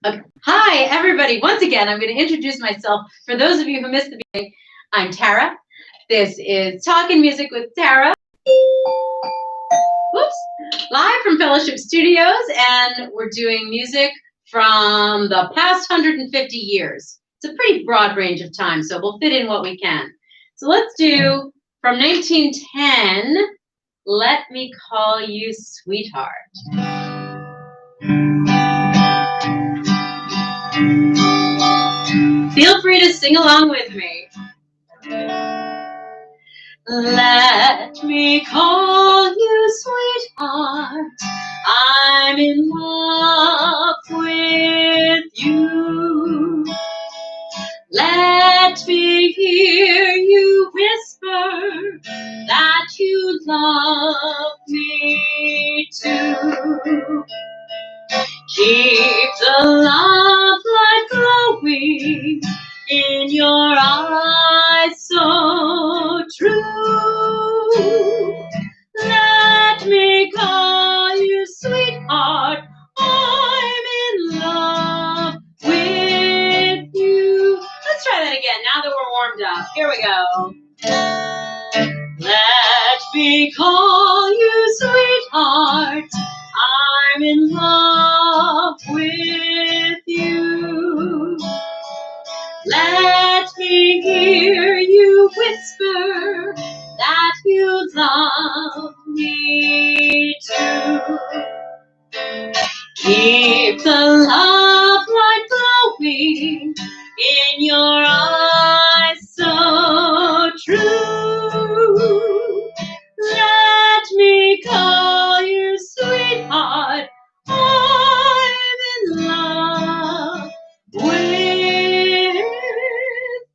Okay. Hi, everybody. Once again, I'm going to introduce myself. For those of you who missed the beginning, I'm Tara. This is Talking Music with Tara. Whoops. Live from Fellowship Studios, and we're doing music from the past 150 years. It's a pretty broad range of time, so we'll fit in what we can. So let's do from 1910, Let Me Call You Sweetheart. Feel free to sing along with me. Let me call you sweetheart, I'm in love with you. Let me hear you whisper that you love me too. Keep the love light glowing in your eyes so true. Let me call you sweetheart, I'm in love with you. Let's try that again now that we're warmed up. Here we go. Let me call you sweetheart, I'm in love with you. Let me hear you whisper that you love me too. Keep the love light glowing in your eyes so true. Let me call you sweetheart, I'm in love with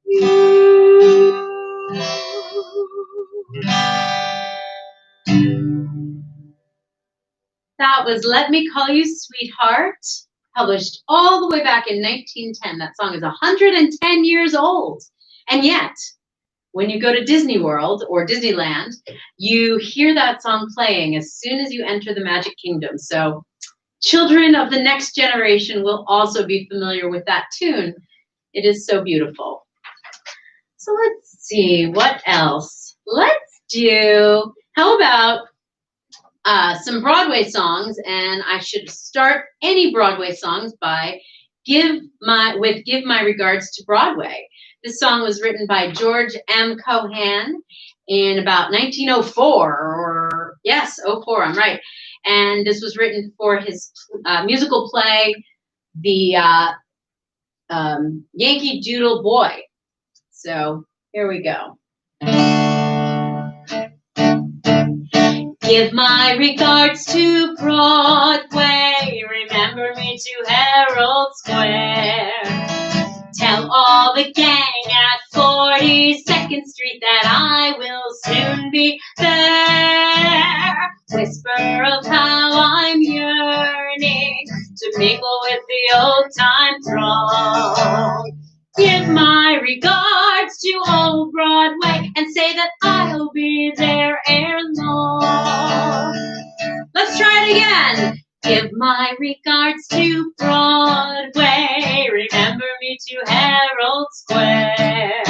you. That was Let Me Call You Sweetheart, published all the way back in 1910. That song is 110 years old. And yet, when you go to Disney World or Disneyland, you hear that song playing as soon as you enter the Magic Kingdom. So children of the next generation will also be familiar with that tune. It is so beautiful. So let's see, what else? Let's do, how about some Broadway songs, and I should start any Broadway songs by Give My Regards to Broadway. This song was written by George M. Cohan in about 1904, or yes, 04, I'm right. And this was written for his musical play, The Yankee Doodle Boy. So here we go. Give my regards to Broadway, remember me to Herald Square. Tell all the gang at 42nd Street that I will soon be there. Whisper of how I'm yearning to mingle with the old-time throng. Give my regards to old Broadway and say that I'll be there ere long. Let's try it again. Give my regards to Broadway. Remember me to Herald Square.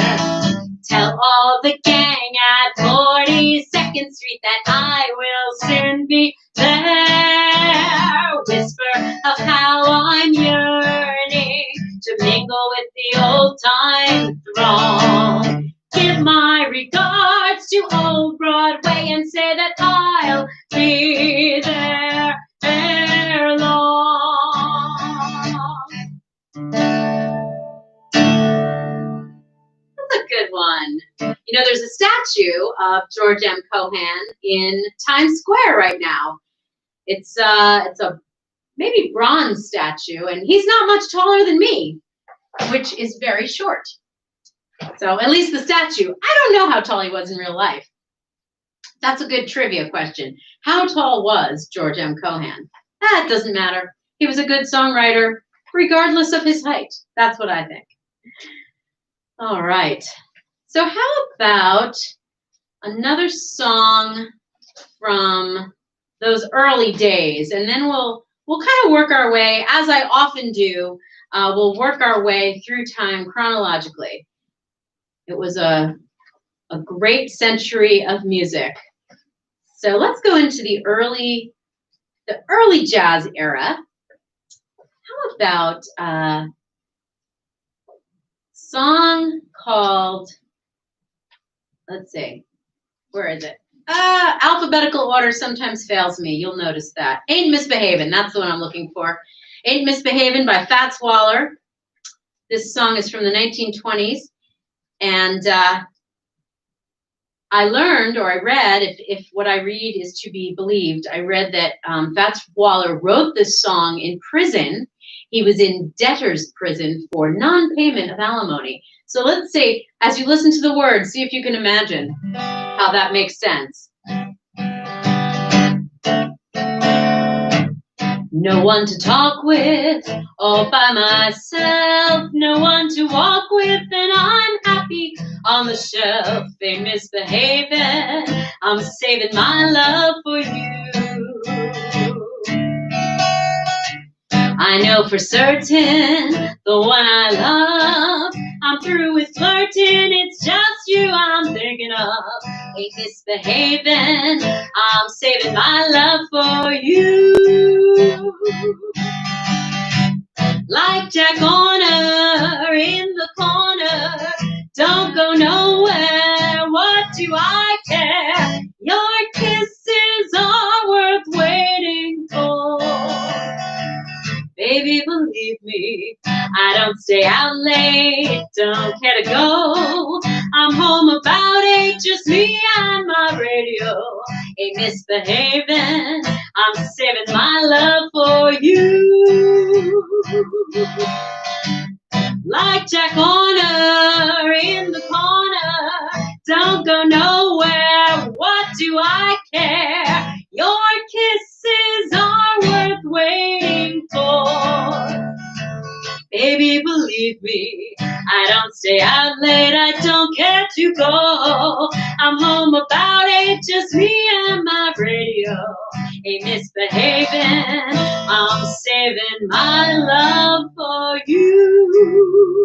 Tell all the gang at 42nd Street that I will soon be there. Whisper of how I'm yearning to mingle with the old-time throng. Give my regards to old Broadway and say that I'll be there ere long. That's a good one. You know, there's a statue of George M. Cohan in Times Square right now. It's a maybe bronze statue, and he's not much taller than me, which is very short. So at least the statue, I don't know how tall he was in real life. That's a good trivia question. How tall was George M. Cohan? That doesn't matter. He was a good songwriter, regardless of his height. That's what I think. All right. So how about another song from those early days, and then we'll we'll kind of work our way, as I often do, we'll work our way through time chronologically. It was a great century of music. So let's go into the early jazz era. How about a song called, let's see, where is it? Alphabetical order sometimes fails me. You'll notice that. Ain't Misbehavin', that's the one I'm looking for. Ain't Misbehavin' by Fats Waller. This song is from the 1920s. And I learned, or I read, if what I read is to be believed, I read that Fats Waller wrote this song in prison. He was in debtor's prison for non-payment of alimony. So let's say, as you listen to the words, see if you can imagine how that makes sense. No one to talk with, all by myself. No one to walk with, and I'm happy on the shelf. Ain't misbehaving, I'm saving my love for you. I know for certain, the one I love, I'm through with flirting, it's just you I'm thinking of. Ain't misbehaving, I'm saving my love for you. Like Jack Horner in the corner, don't go nowhere, what do I care? Your kisses are worth waiting for. Baby, believe me, I don't stay out late, don't care to go. I'm home about 8, just me and my radio. Ain't misbehaving, I'm saving my love for you. Like Jack Horner in the corner, don't go nowhere, what do I care? Your kisses are worth waiting for. Baby, believe me, I don't stay out late, I don't care to go. I'm home about 8, just me and my radio. Ain't misbehaving, I'm saving my love for you.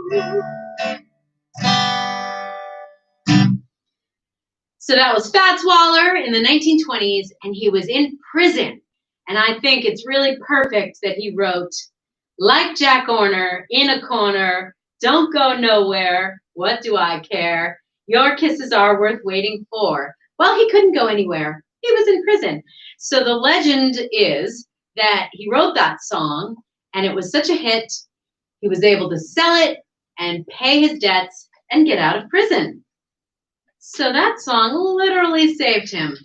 So that was Fats Waller in the 1920s, and he was in prison. And I think it's really perfect that he wrote, like Jack Horner, in a corner, don't go nowhere, what do I care? Your kisses are worth waiting for. Well, he couldn't go anywhere. He was in prison. So the legend is that he wrote that song, and it was such a hit, he was able to sell it and pay his debts and get out of prison. So that song literally saved him.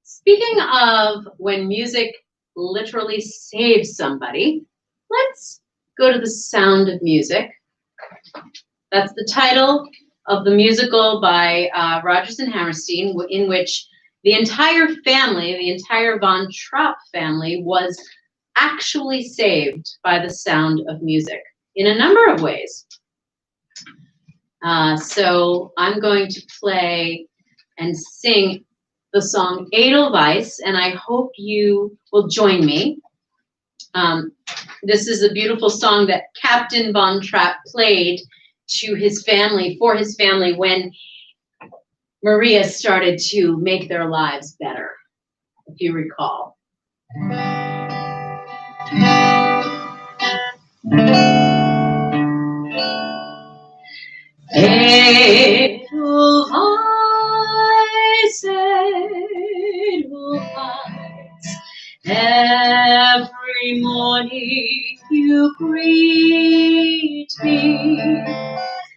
Speaking of when music literally saves somebody, let's go to The Sound of Music. That's the title of the musical by Rodgers and Hammerstein, in which the entire family, the entire Von Trapp family, was actually saved by the sound of music in a number of ways. So I'm going to play and sing the song Edelweiss, and I hope you will join me. This is a beautiful song that Captain Von Trapp played to his family, for his family, when Maria started to make their lives better, if you recall. Edelweiss, Edelweiss, every morning you greet me,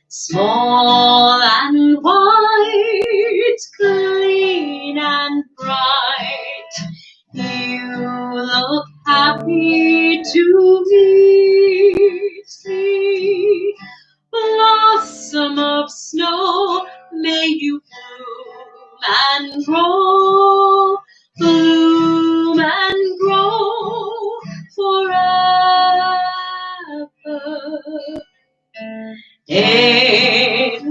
small and white, clean and bright, you look happy to meet me. Blossom of snow, may you bloom and grow forever. Edelweiss,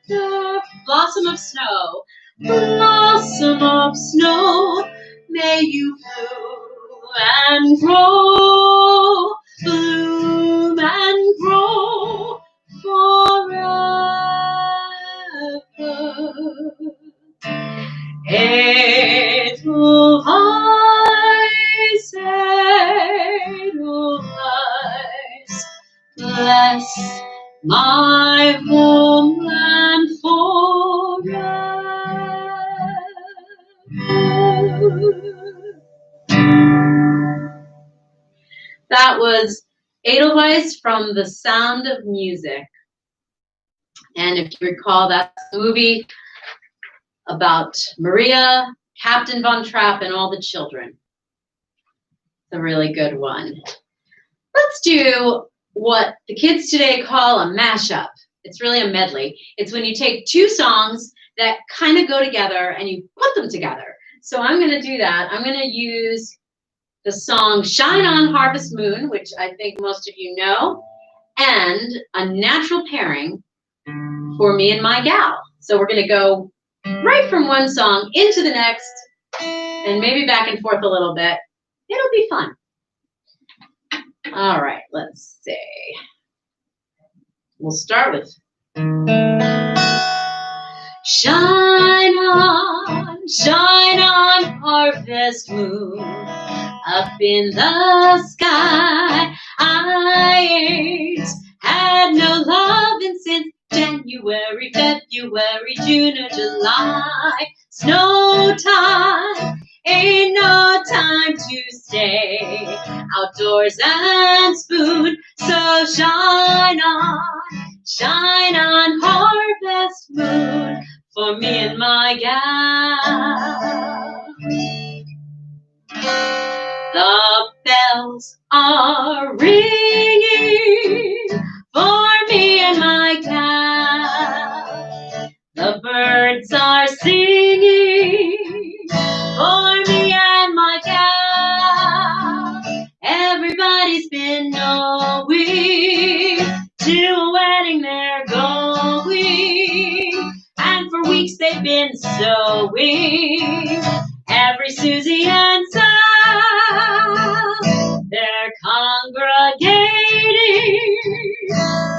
the blossom of snow. Blossom of snow, may you bloom and grow, bloom and grow forever. Edelweiss, Edelweiss, bless my homeland forever. That was Edelweiss from The Sound of Music. And if you recall, that's a movie about Maria, Captain Von Trapp, and all the children. It's a really good one. Let's do what the kids today call a mashup. It's really a medley. It's when you take two songs that kind of go together and you put them together. So I'm going to do that. I'm going to use the song Shine On Harvest Moon, which I think most of you know, and a natural pairing for Me and My Gal. So we're going to go right from one song into the next and maybe back and forth a little bit. It'll be fun. All right, let's see. We'll start with shine on, harvest moon, up in the sky. I ain't had no loving since January, February, June, or July. Snow time, ain't no time to stay outdoors and spoon. So shine on, harvest moon, for me and my gal. The bells are ringing for me and my gal. The birds are singing for me and my gal. Everybody's been knowing to a wedding they're going, and for weeks they've been sewing. Every Susie and Sal, they're congregating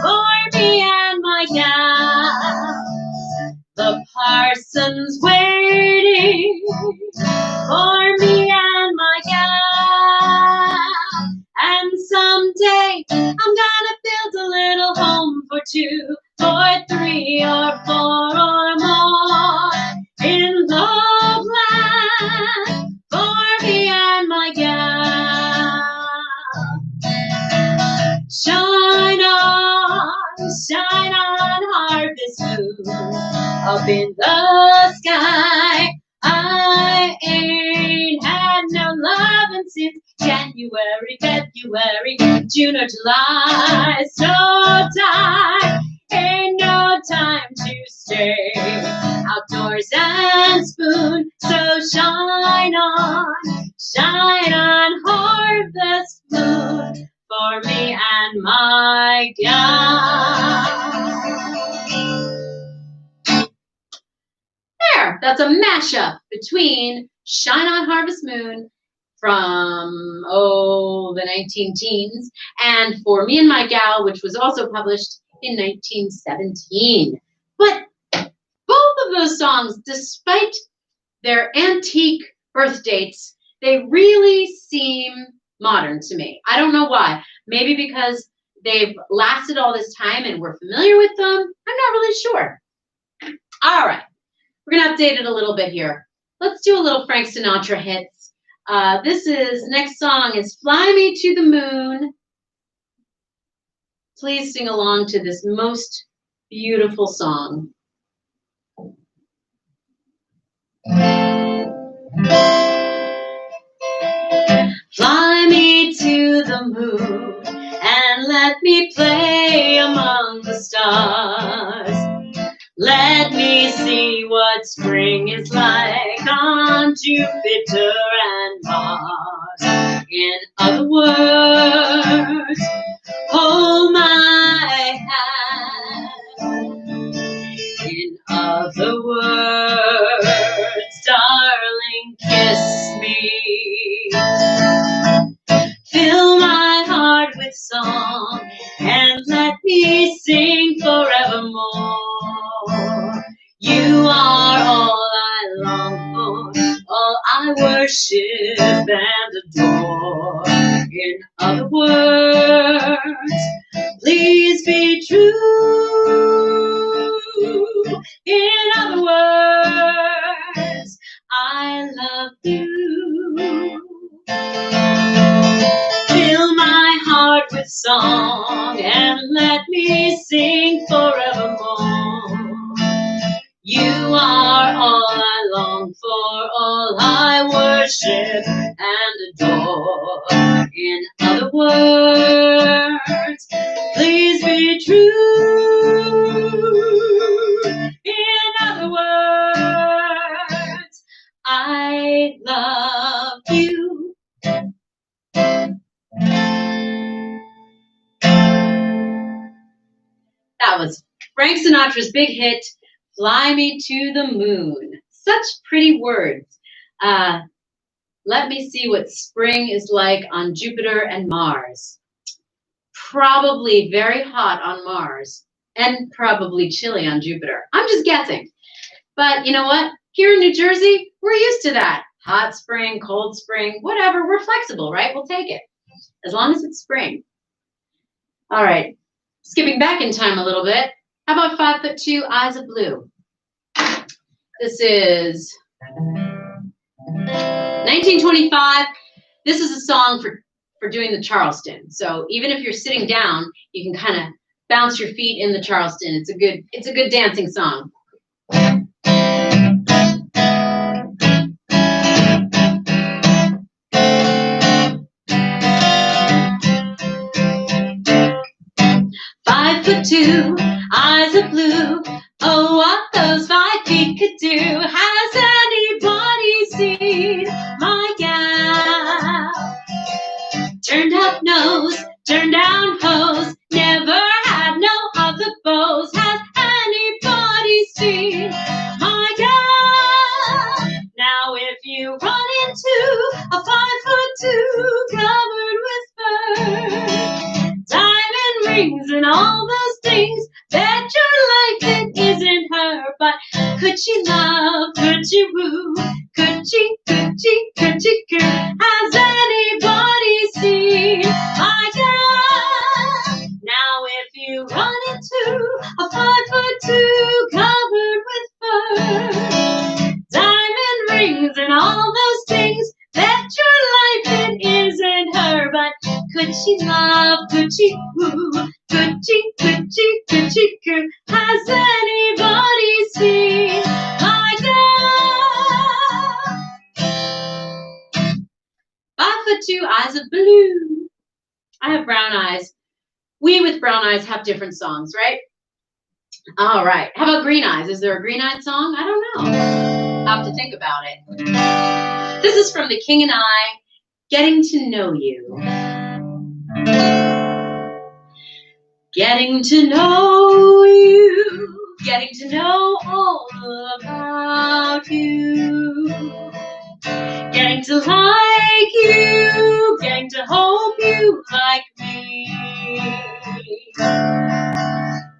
for me and my gal. The parson's waiting for me and my gal. And someday I'm gonna build a little home for two, or three, or four, or more in Loveland for me and my gal. Shine on, harvest moon, up in the sky. I ain't had no loving since January, February, June, or July. Snow time, ain't no time to stay outdoors and spoon. So shine on, harvest moon, for me and my gal. There, that's a mashup between Shine On Harvest Moon from, the 19-teens, and For Me and My Gal, which was also published in 1917. But both of those songs, despite their antique birth dates, they really seem modern to me. I don't know why. Maybe because they've lasted all this time and we're familiar with them. I'm not really sure. All right. We're going to update it a little bit here. Let's do a little Frank Sinatra hits. Next song is Fly Me to the Moon. Please sing along to this most beautiful song. Fly me to the moon and let me play among the stars. Let me see what spring is like on Jupiter and Mars. In other words, hold my hand. other words, darling, kiss me. Fill my heart with song and let me sing forevermore. You are all I long for, all I worship and adore. In other words, please be true. In other words, I love you. Fill my heart with song and let me sing forevermore. You are all I long for, all I worship and adore. In other words, please be true. In other words, I love you. That was Frank Sinatra's big hit, Fly Me to the Moon. Such pretty words. Let me see what spring is like on Jupiter and Mars. Probably very hot on Mars and probably chilly on Jupiter. I'm just guessing. But you know what? Here in New Jersey, we're used to that. Hot spring, cold spring, whatever. We're flexible, right? We'll take it as long as it's spring. All right. Skipping back in time a little bit. How about 5'2", Eyes of Blue? This is 1925. This is a song for doing the Charleston. So even if you're sitting down, you can kind of bounce your feet in the Charleston. It's a good dancing song. Two eyes of blue. Oh, what those 5 feet could do. Has anybody seen my gal? Turned up nose, turned down hose, never had no other beaux. Has anybody seen my gal? Now if you run into a 5'2" covered with fur, diamond rings and all those things, bet your life it isn't her. But could she love, could she woo, could she coo? Has anybody seen my gal? Now if you run into a 5'2" covered with fur, diamond rings and all those things, bet your life it isn't her. But could she love, could she woo, could she coo? Has anybody seen my gal? 5'2", Eyes of Blue. I have brown eyes. We with brown eyes have different songs, right? All right. How about Green Eyes? Is there a Green Eyed song? I don't know. I'll have to think about it. This is from The King and I, Getting to Know You. Getting to know you, getting to know all about you, getting to like you, getting to hope you like me.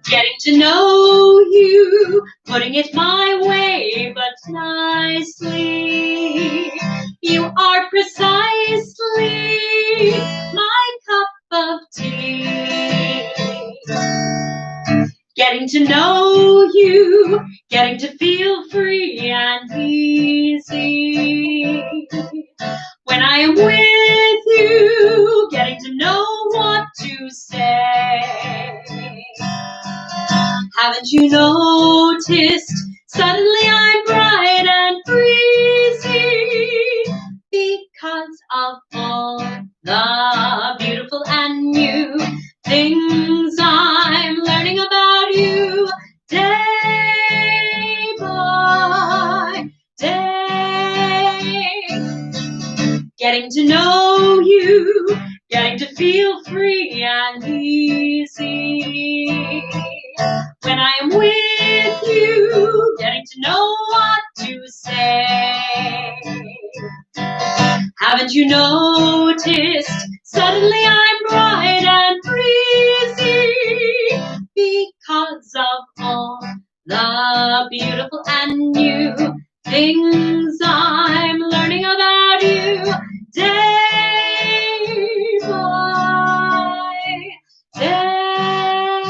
Getting to know you, putting it my way, but nicely. You are precisely my cup of tea. Getting to know you, getting to feel free and easy. When I am with you, getting to know what to say. Haven't you noticed? Suddenly I'm bright and breezy because of all the beautiful and new things I'm learning about you day by day. Getting to know you, getting to feel free and easy. When I am with you, getting to know what to say. Haven't you noticed? Suddenly I'm bright and breezy because of all the beautiful and new things I'm learning about you day by day.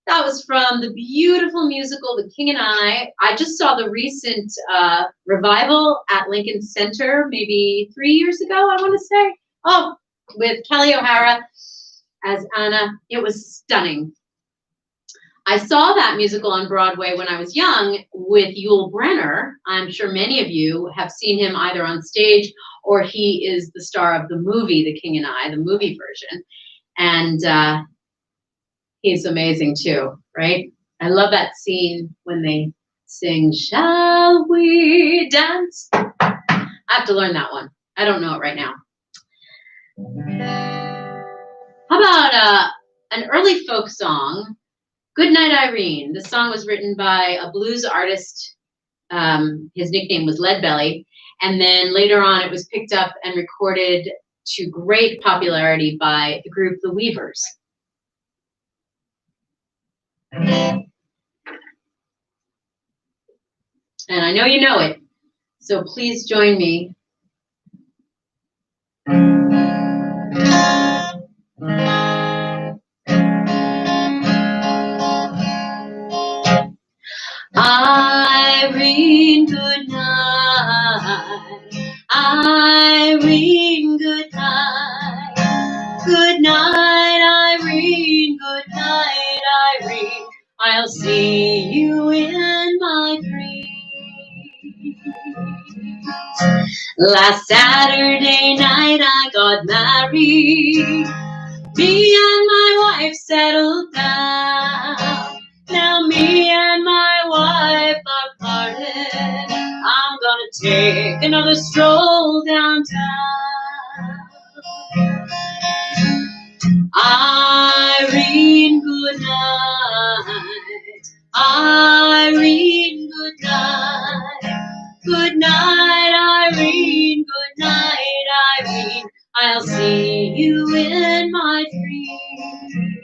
That was from the beautiful musical The King and I. I just saw the recent revival at Lincoln Center maybe 3 years ago, I want to say. Oh, with Kelly O'Hara as Anna. It was stunning. I saw that musical on Broadway when I was young with Yul Brynner. I'm sure many of you have seen him either on stage or he is the star of the movie The King and I, the movie version. And he's amazing too, right? I love that scene when they sing, "Shall we dance?" I have to learn that one. I don't know it right now. How about an early folk song, "Good Night, Irene"? The song was written by a blues artist. His nickname was Leadbelly. And then later on, it was picked up and recorded to great popularity by the group The Weavers. And I know you know it, so please join me. Irene, good night. Irene, good night. Good night, Irene. Good night, Irene. I'll see you in my dreams. Last Saturday night I got married. Me and my wife settled down. Now me and my wife are parted. I'm gonna take another stroll downtown. Irene, good night. Irene, good night. Good night, Irene. Good night, Irene. I'll see you in my dreams.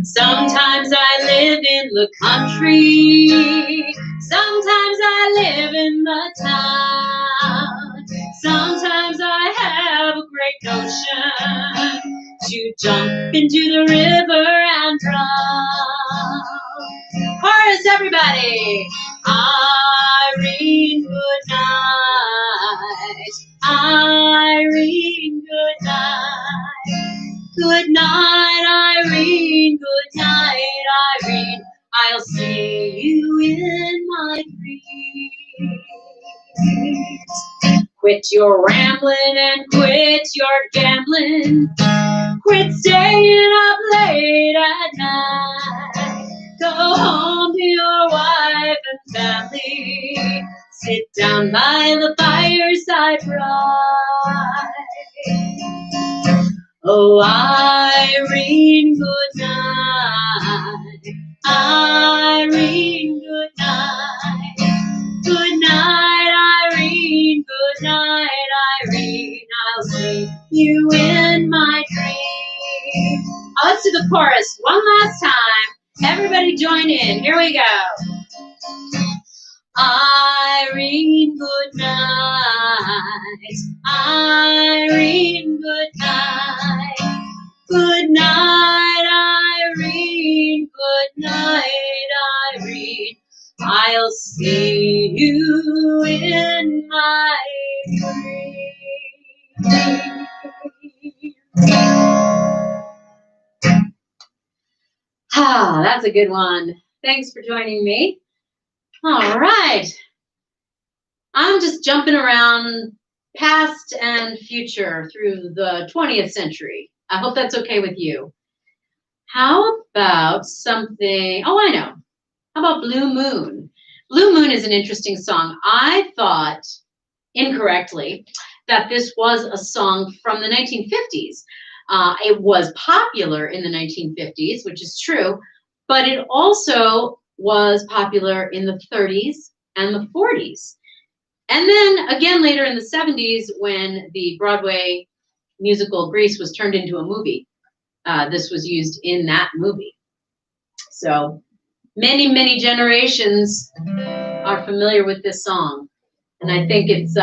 Sometimes I live in the country. Sometimes I live in the town. Sometimes I have a great notion to jump into the river and drown. Chorus, everybody! Irene, good night. Irene, good night. Good night, Irene. Good night, Irene. I'll see you in my dreams. Quit your rambling and quit your gambling. Quit staying up late at night. Go home to your wife and family. Sit down by the fireside bright. Oh, Irene, good night. Irene, good night. Good night, Irene. Good night, Irene. I'll see you in my dreams. Oh, let's do the chorus one last time. Everybody join in. Here we go. Irene, good night. Irene, good night. Good night, Irene. Good night, Irene. I'll see you in my dreams. Ah, that's a good one. Thanks for joining me. All right. I'm just jumping around past and future through the 20th century. I hope that's okay with you. How about something, oh, I know. How about Blue Moon? Blue Moon is an interesting song. I thought, incorrectly, that this was a song from the 1950s. It was popular in the 1950s, which is true, but it also was popular in the 30s and the 40s. And then again later in the 70s when the Broadway musical Grease was turned into a movie. This was used in that movie. So many, many generations are familiar with this song. And I think it's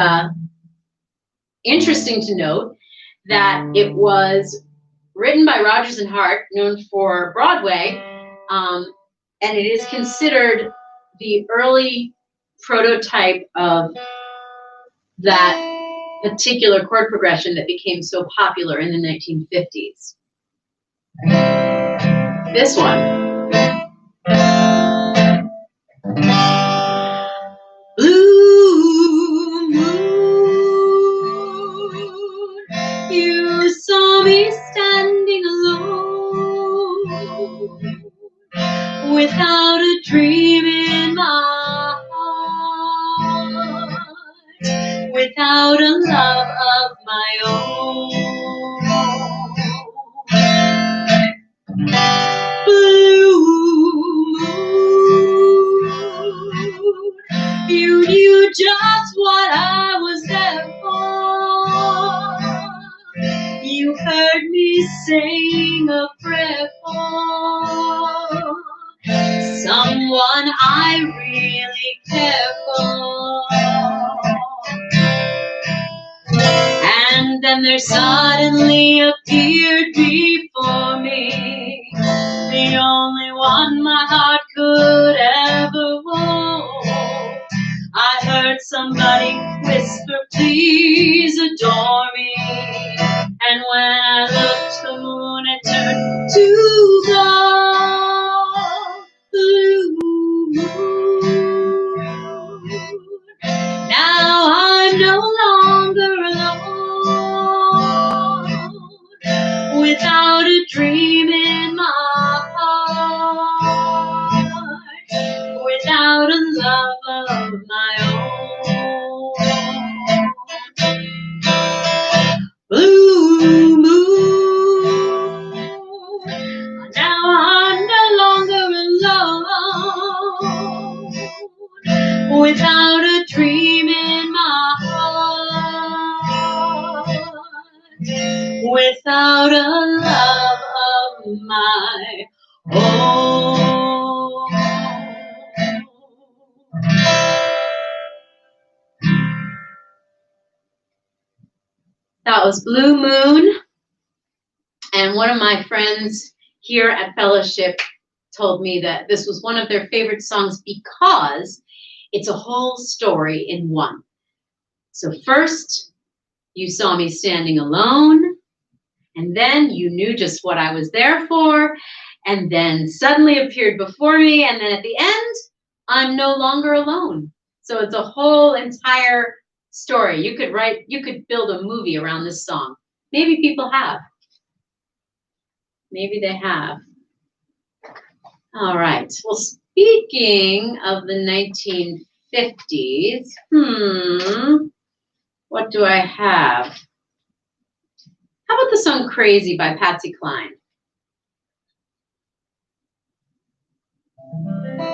interesting to note that it was written by Rodgers and Hart, known for Broadway, and it is considered the early prototype of that particular chord progression that became so popular in the 1950s. This one. Blue moon, you saw me standing alone, without a dream in my heart, without a love of my own. Blue moon, you knew just what I was there for. You heard me sing a prayer for someone I really care for. And then there suddenly appeared before me the only one my heart could ever want. I heard somebody whisper, please adore me. And when I looked, the moon had turned to gold. Blue moon. Now I'm no longer alone, without a dream in my heart, without a love of my own. Blue moon, now I'm no longer alone, without a dream in my heart, without a love of my own. That was Blue Moon, and one of my friends here at Fellowship told me that this was one of their favorite songs because it's a whole story in one. So first, you saw me standing alone, and then you knew just what I was there for, and then suddenly appeared before me, and then at the end, I'm no longer alone. So it's a whole entire story. You could build a movie around this song. Maybe people have. Maybe they have. All right. Well, speaking of the 1950s, what do I have? How about the song Crazy by Patsy Cline?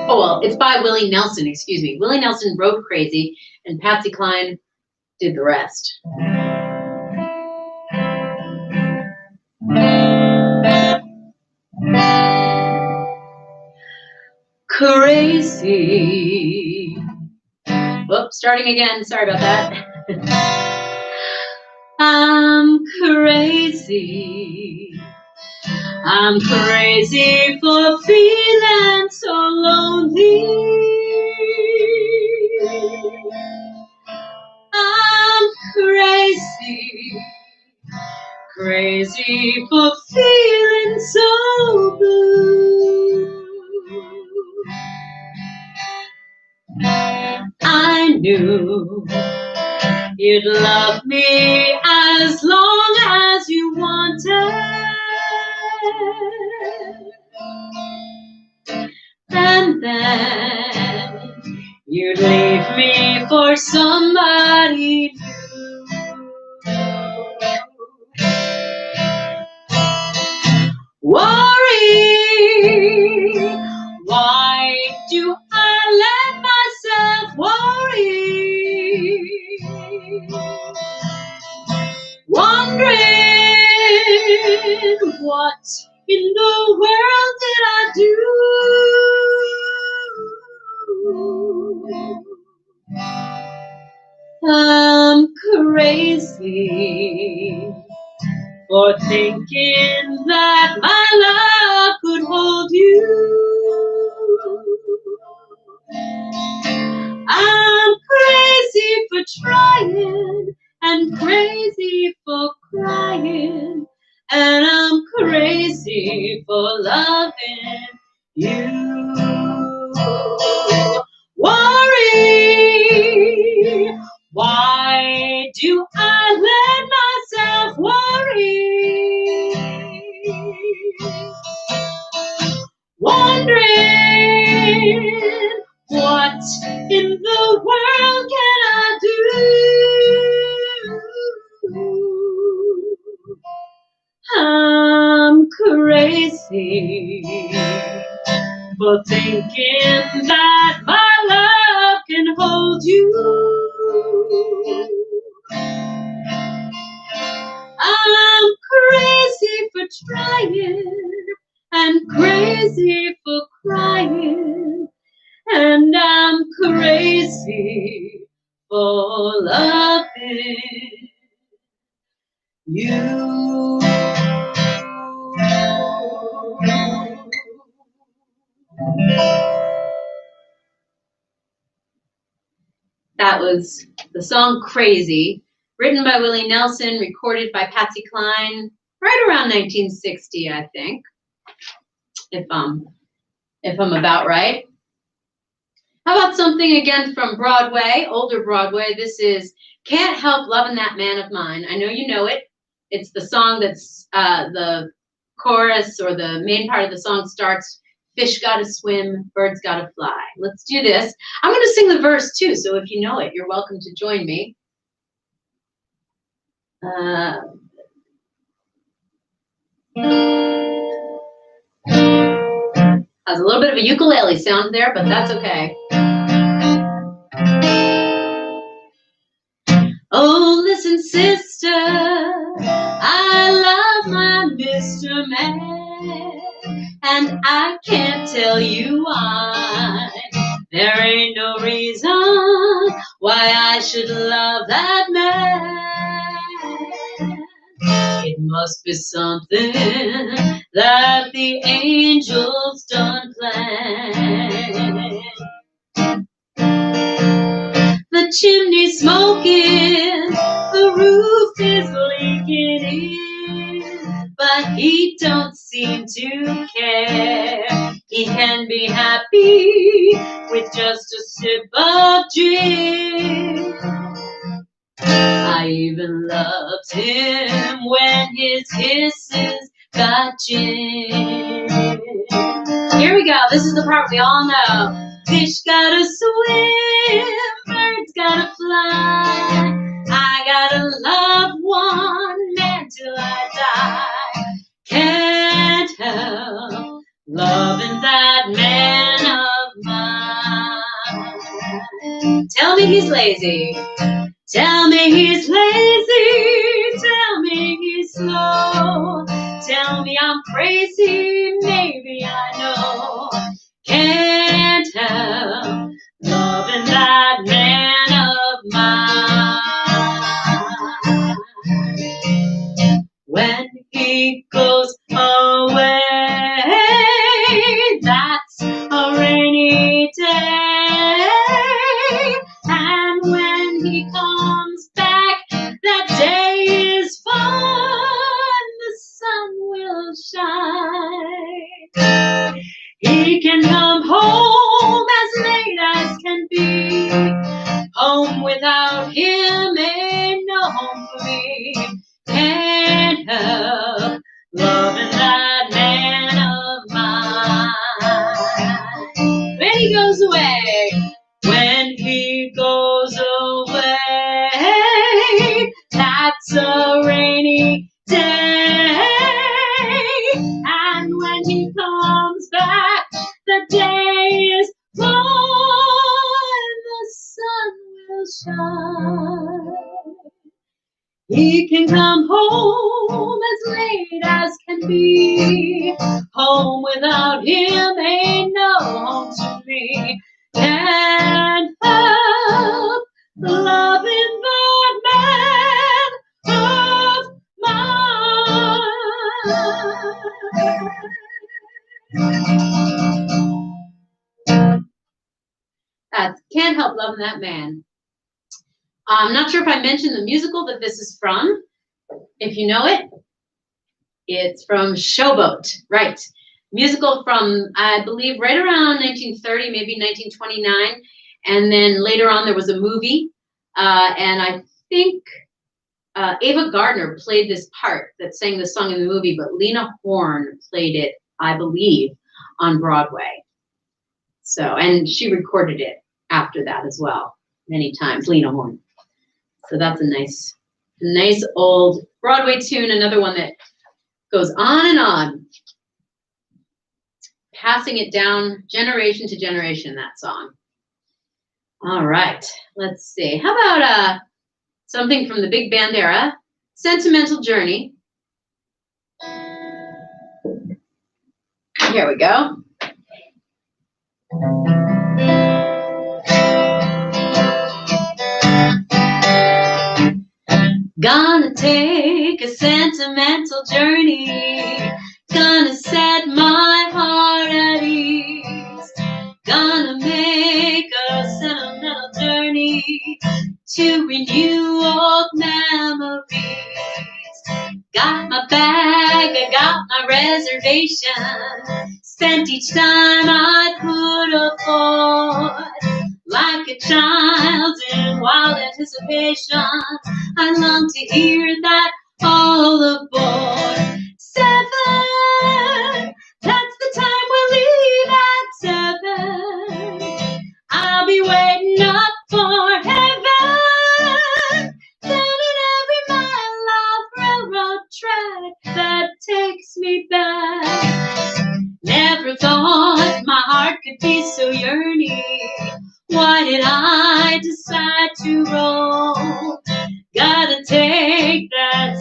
Oh, well, it's by Willie Nelson, excuse me. Willie Nelson wrote Crazy, and Patsy Cline did the rest. Crazy. Whoops, starting again. Sorry about that. I'm crazy. I'm crazy for feeling so lonely. I'm crazy. Crazy for feeling so blue. I knew you'd love me as long as you wanted. And then you'd leave me for somebody new. worry. Why do I let myself worry? Wondering what in the world did I do? I'm crazy for thinking that my love could hold you. I'm crazy for trying and crazy for crying, and I'm crazy for loving you. Worry, why do I let myself worry? Wondering what in the world can I do? I'm crazy for thinking that my love can hold you. I'm crazy for trying and crazy for crying, and I'm crazy for loving you. That was the song Crazy, written by Willie Nelson, recorded by Patsy Cline right around 1960, I think, if I'm about right. How about something again from Broadway, older Broadway? This is Can't Help Loving That Man of Mine. I know you know it. It's the song that's the chorus or the main part of the song starts, fish gotta swim, birds gotta fly. Let's do this. I'm going to sing the verse too, so if you know it, you're welcome to join me. Has a little bit of a ukulele sound there, but that's okay. Oh, listen, sister, I love my Mr. Man, and I can't tell you why. There ain't no reason why I should love that man. It must be something that the angels done planned. The chimney's smoking, the roof is leaking in, but he don't seem to care. He can be happy with just a sip of gin. I even loved him when his kisses got gin. Here we go. This is the part we all know. Fish gotta swim, birds gotta fly. I gotta love one man till I die. Can't help loving that man of mine. Tell me he's lazy. Tell me he's lazy. Tell me he's slow. Tell me I'm crazy. Maybe I know. Can't help loving that man of mine. When he goes away, that's a rainy day. And when he comes back, that day is fun. The sun will shine. He can come home as late as can be. Home without him ain't no home for me. Can't help loving that man of mine. When he goes away, when he goes away, that's a rainy day. And He can come home as late as can be. Home without him ain't no home to me. Can't help loving that man of mine. Can't help loving that man. I'm not sure if I mentioned the musical that this is from. If you know it, it's from Showboat, right? Musical from, I believe, right around 1930, maybe 1929. And then later on, there was a movie. And I think Ava Gardner played this part that sang the song in the movie, but Lena Horne played it, I believe, on Broadway. So, and she recorded it after that as well, many times, Lena Horne. So that's a nice old Broadway tune, another one that goes on and on, passing it down generation to generation, that song. All right, let's see. How about something from the big band era, Sentimental Journey. Here we go. Gonna take a sentimental journey, gonna set my heart at ease, gonna make a sentimental journey to renew old memories. Got my bag, I got my reservation, spent each time I could afford. Like a child in wild anticipation, I long to hear that all aboard. 7, that's the time we'll leave at 7. I'll be waiting up for heaven, turning every mile off railroad track that takes me back. Never thought my heart could be so yearning. Why did I decide to roll? Gotta take that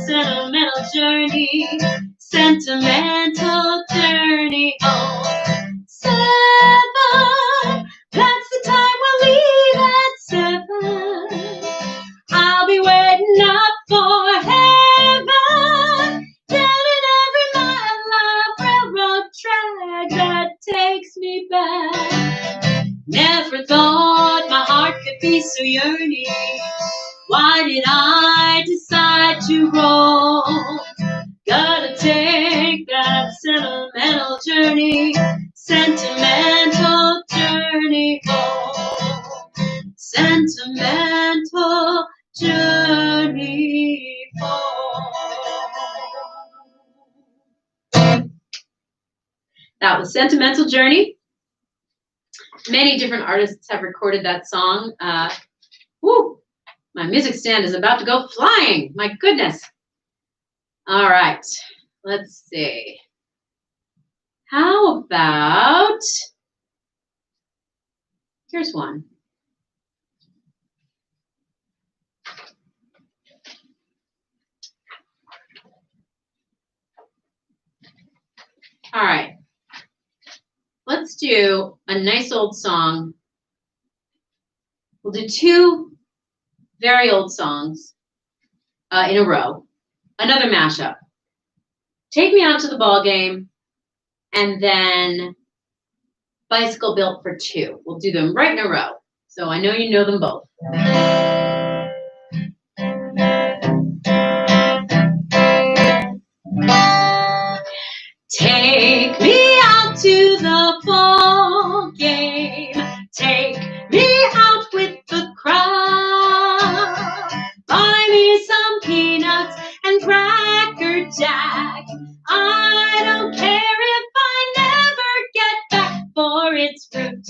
sentimental journey home. 7, that's the time we'll leave at 7. I'll be waiting up for heaven, turning every mile of railroad track that takes me back. Never thought my heart could be so yearning. Why did I decide to roll? Gotta take that sentimental journey home. Sentimental journey home. That was Sentimental Journey. Many different artists have recorded that song. My music stand is about to go flying. My goodness. All right, let's see. How about, here's one. All right. Let's do a nice old song. We'll do 2 very old songs in a row. Another mashup. Take Me Out to the Ball Game, and then Bicycle Built for 2. We'll do them right in a row. So I know you know them both. Take me out to the ball game. Take me out with the crowd. Buy me some peanuts and Cracker Jack. I don't care if I never get back, for it's root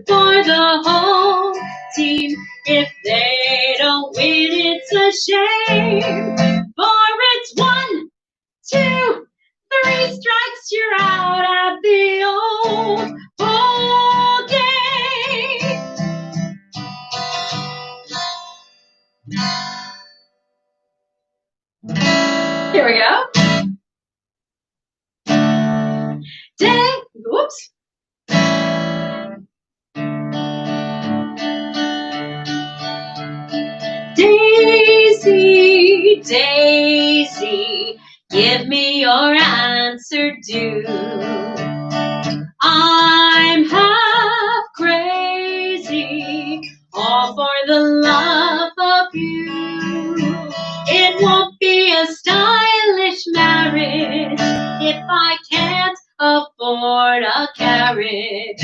for the whole team. If they don't win, it's a shame, for it's 1, 2, 3 strikes, you're out at the old ball game. Whoops. Daisy, Daisy, give me your answer due. I'm half crazy, all for the love of you. It won't be a stylish marriage if I can't afford a carriage,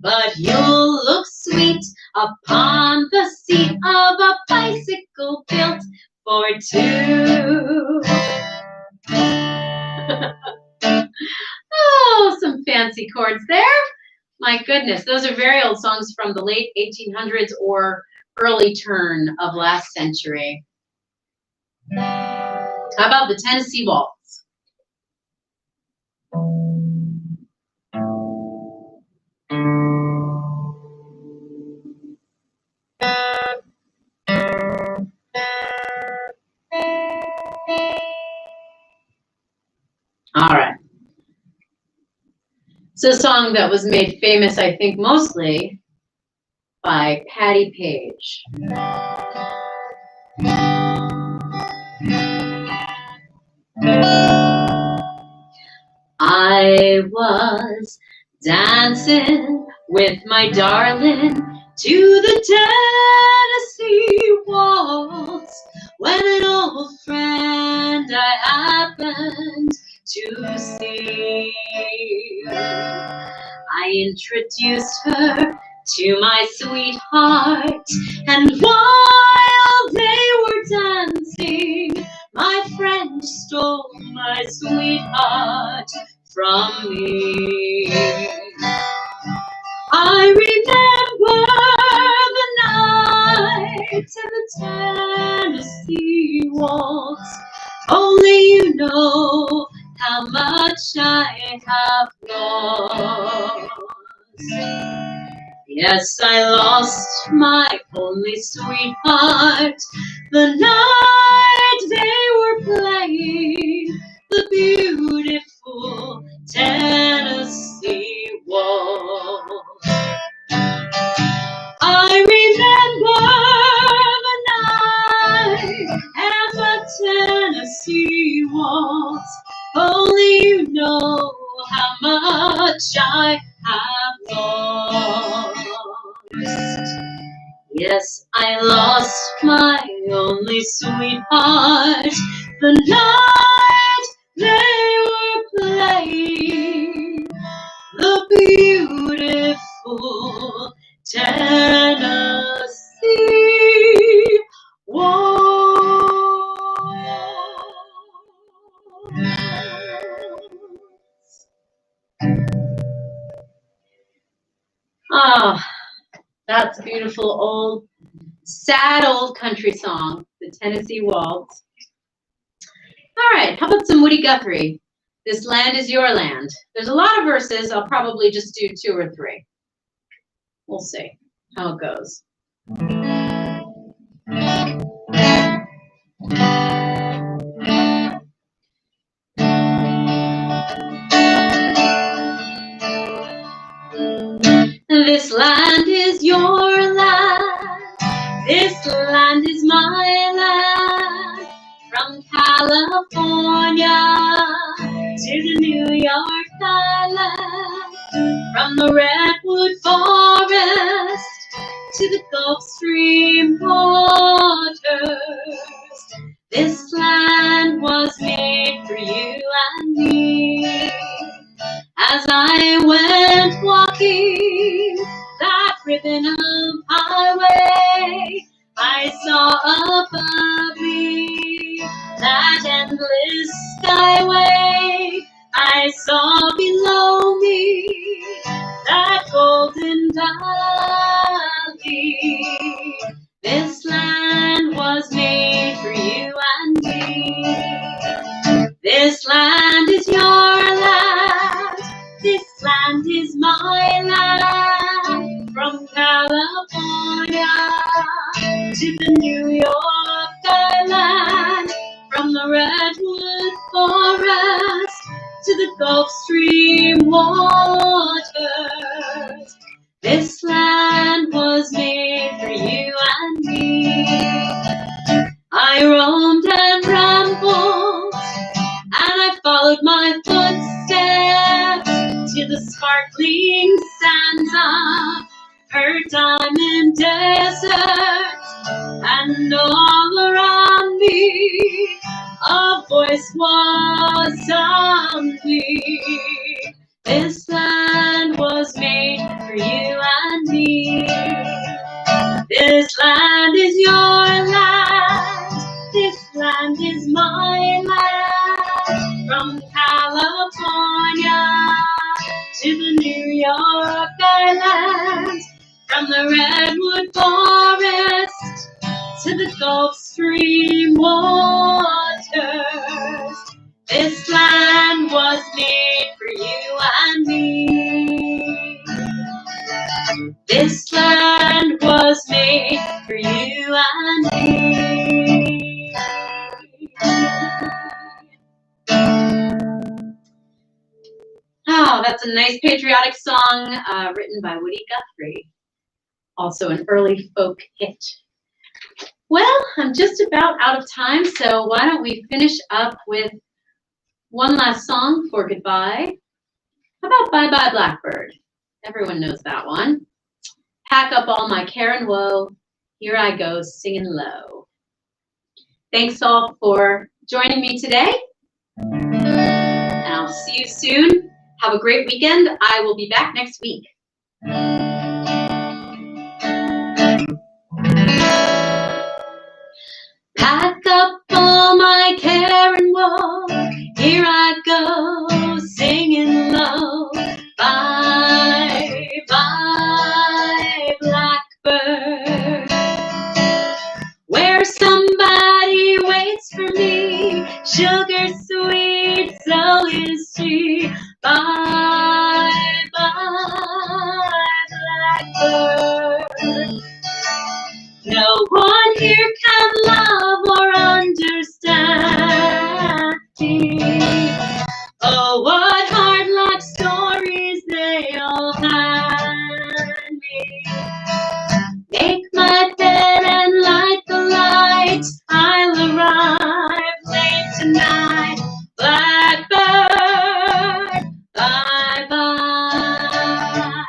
but you'll look sweet upon the seat of a bicycle built for two. Oh, some fancy chords there. My goodness, those are very old songs from the late 1800s or early turn of last century. How about the Tennessee Waltz? All right. It's a song that was made famous, I think, mostly by Patti Page. I was dancing with my darling to the Tennessee Waltz when an old friend I happened to see. I introduced her to my sweetheart, and while they were dancing, my friend stole my sweetheart from me. I remember the night in the Tennessee Waltz. Only you know how much I have lost. Yes, I lost my only sweetheart the night they were playing the beautiful Tennessee Waltz. I remember the night at the Tennessee Waltz. Only you know how much I have lost. Yes, I lost my only sweetheart the night they were playing the beautiful Tennessee Waltz. Ah, that's a beautiful old, sad old country song, the Tennessee Waltz. All right, how about some Woody Guthrie? This Land Is Your Land. There's a lot of verses. I'll probably just do 2 or 3. We'll see how it goes. This land is your land. This land is my land. From California to the New York Island, from the Redwood Forest to the Gulf Stream waters, this land was made for you and me. As I went walking that ribbon of highway, I saw above me that endless skyway. I saw below me that golden valley. This land was made for you and me. This land is your land. This land is my land. From California to the New York Island, from the Redwood Forest to the Gulf Stream waters, followed my footsteps to the sparkling sands of her diamond desert, and all around me a voice was on me. This land was made for you and me. This land is your land. This land is my land. From California to the New York Islands, from the redwood forest to the Gulf Stream waters, this land was made for you and me. This land was made for you and me. Oh, that's a nice patriotic song written by Woody Guthrie. Also an early folk hit. Well, I'm just about out of time, so why don't we finish up with one last song for goodbye. How about Bye Bye Blackbird? Everyone knows that one. Pack up all my care and woe. Here I go singing low. Thanks all for joining me today. And I'll see you soon. Have a great weekend. I will be back next week. Pack up all my care and woe. Here I go singing low. Bye, bye, blackbird. Where somebody waits for me, sugar sweet, so is she. Bye, bye, blackbird. No one here can love or understand me. Oh, what hard luck stories they all hand me. Make my bed and light the light. I'll arrive late tonight. Blackbird, bye bye.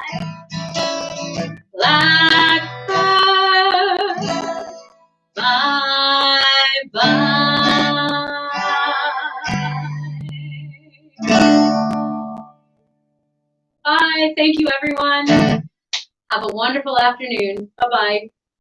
Blackbird, bye bye. Bye. Thank you, everyone. Have a wonderful afternoon. Bye-bye.